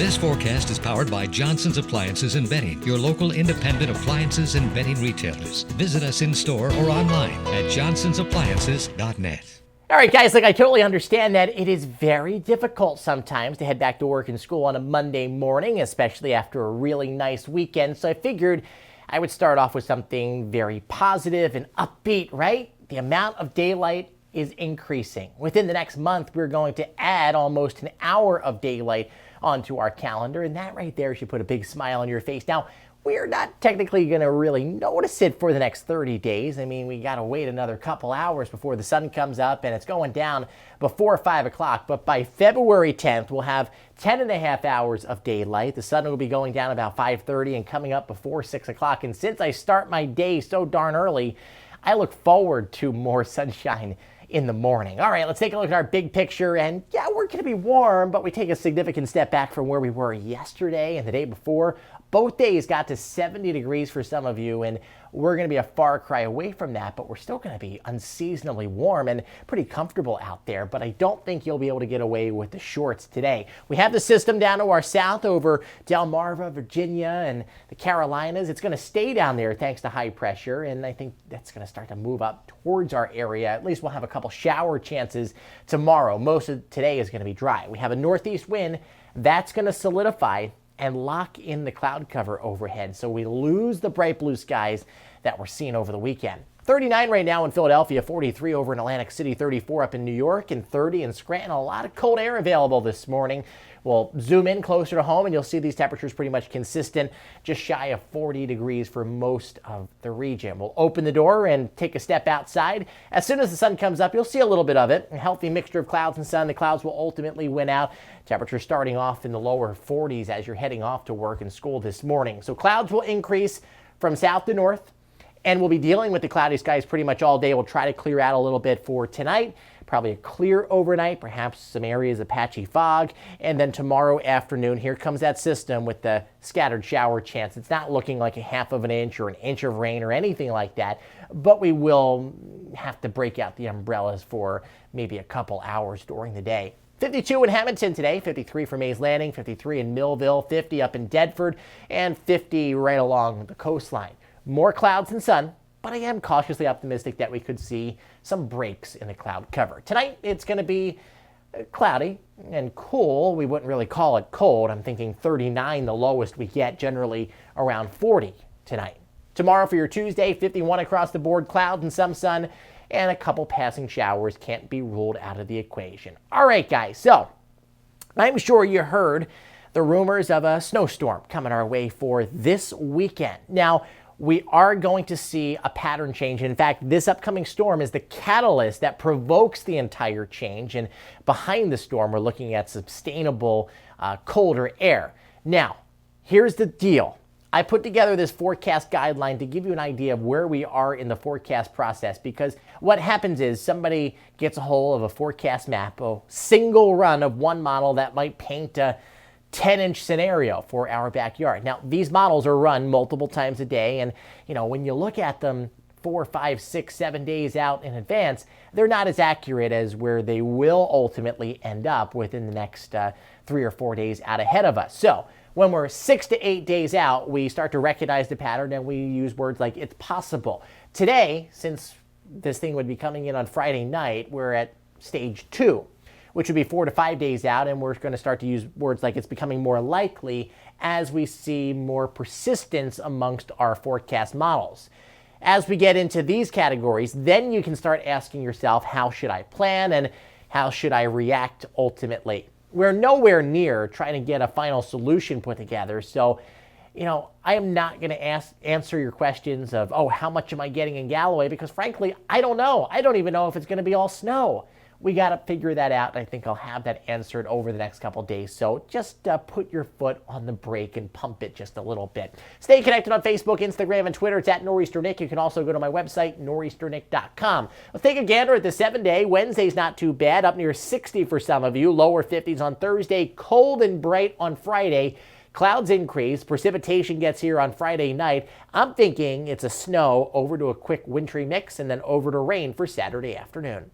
This forecast is powered by Johnson's Appliances and Bedding, your local independent appliances and bedding retailers. Visit us in store or online at johnsonsappliances.net. All right, guys, I totally understand that it is very difficult sometimes to head back to work and school on a Monday morning, especially after a really nice weekend. So I figured I would start off with something very positive and upbeat, right? The amount of daylight is increasing. Within the next month, we're going to add almost an hour of daylight onto our calendar, and that right there should put a big smile on your face. Now, we're not technically going to really notice it for the next 30 days. I mean, we got to wait another couple hours before the sun comes up, and it's going down before 5 o'clock. But by February 10th, we'll have 10 and a half hours of daylight. The sun will be going down about 5:30 and coming up before 6 o'clock. And since I start my day so darn early, I look forward to more sunshine in the morning. All right, let's take a look at our big picture. And yeah, we're going to be warm, but we take a significant step back from where we were yesterday and the day before. Both days got to 70 degrees for some of you, and we're going to be a far cry away from that, but we're still going to be unseasonably warm and pretty comfortable out there. But I don't think you'll be able to get away with the shorts today. We have the system down to our south over Delmarva, Virginia, and the Carolinas. It's going to stay down there thanks to high pressure, and I think that's going to start to move up towards our area. At least we'll have a couple shower chances tomorrow. Most of today is going to be dry. We have a northeast wind that's going to solidify and lock in the cloud cover overhead, so we lose the bright blue skies that we're seeing over the weekend. 39 right now in Philadelphia, 43 over in Atlantic City, 34 up in New York, and 30 in Scranton. A lot of cold air available this morning. We'll zoom in closer to home, and you'll see these temperatures pretty much consistent, just shy of 40 degrees for most of the region. We'll open the door and take a step outside. As soon as the sun comes up, you'll see a little bit of it. A healthy mixture of clouds and sun. The clouds will ultimately win out. Temperatures starting off in the lower 40s as you're heading off to work and school this morning. So clouds will increase from south to north, and we'll be dealing with the cloudy skies pretty much all day. We'll try to clear out a little bit for tonight. Probably a clear overnight, perhaps some areas of patchy fog. And then tomorrow afternoon, here comes that system with the scattered shower chance. It's not looking like a half of an inch or an inch of rain or anything like that, but we will have to break out the umbrellas for maybe a couple hours during the day. 52 in Hamilton today, 53 for Mays Landing, 53 in Millville, 50 up in Deptford, and 50 right along the coastline. More clouds and sun, but I am cautiously optimistic that we could see some breaks in the cloud cover. Tonight, it's going to be cloudy and cool. We wouldn't really call it cold. I'm thinking 39, the lowest we get, generally around 40 tonight. Tomorrow for your Tuesday, 51 across the board, clouds and some sun, and a couple passing showers can't be ruled out of the equation. All right, guys, so I'm sure you heard the rumors of a snowstorm coming our way for this weekend. Now, we are going to see a pattern change. In fact, this upcoming storm is the catalyst that provokes the entire change. And behind the storm, we're looking at sustainable colder air. Now, here's the deal. I put together this forecast guideline to give you an idea of where we are in the forecast process, because what happens is somebody gets a hold of a forecast map, a single run of one model that might paint a 10-inch scenario for our backyard. Now, these models are run multiple times a day, and when you look at them 4, 5, 6, 7 days out in advance, they're not as accurate as where they will ultimately end up within the next 3 or 4 days out ahead of us. So when we're 6 to 8 days out, we start to recognize the pattern, and we use words like it's possible. Today, since this thing would be coming in on Friday night, we're at stage 2. Which would be 4 to 5 days out, and we're going to start to use words like it's becoming more likely as we see more persistence amongst our forecast models. As we get into these categories, then you can start asking yourself, how should I plan and how should I react ultimately? We're nowhere near trying to get a final solution put together, so I am not going to answer your questions of, how much am I getting in Galloway? Because frankly, I don't know. I don't even know if it's going to be all snow. We got to figure that out, and I think I'll have that answered over the next couple days. So just put your foot on the brake and pump it just a little bit. Stay connected on Facebook, Instagram, and Twitter. It's at Nor'easter Nick. You can also go to my website, nor'easternick.com. Let's take a gander at the 7-day. Wednesday's not too bad, up near 60 for some of you. Lower 50s on Thursday. Cold and bright on Friday. Clouds increase. Precipitation gets here on Friday night. I'm thinking it's a snow over to a quick wintry mix and then over to rain for Saturday afternoon.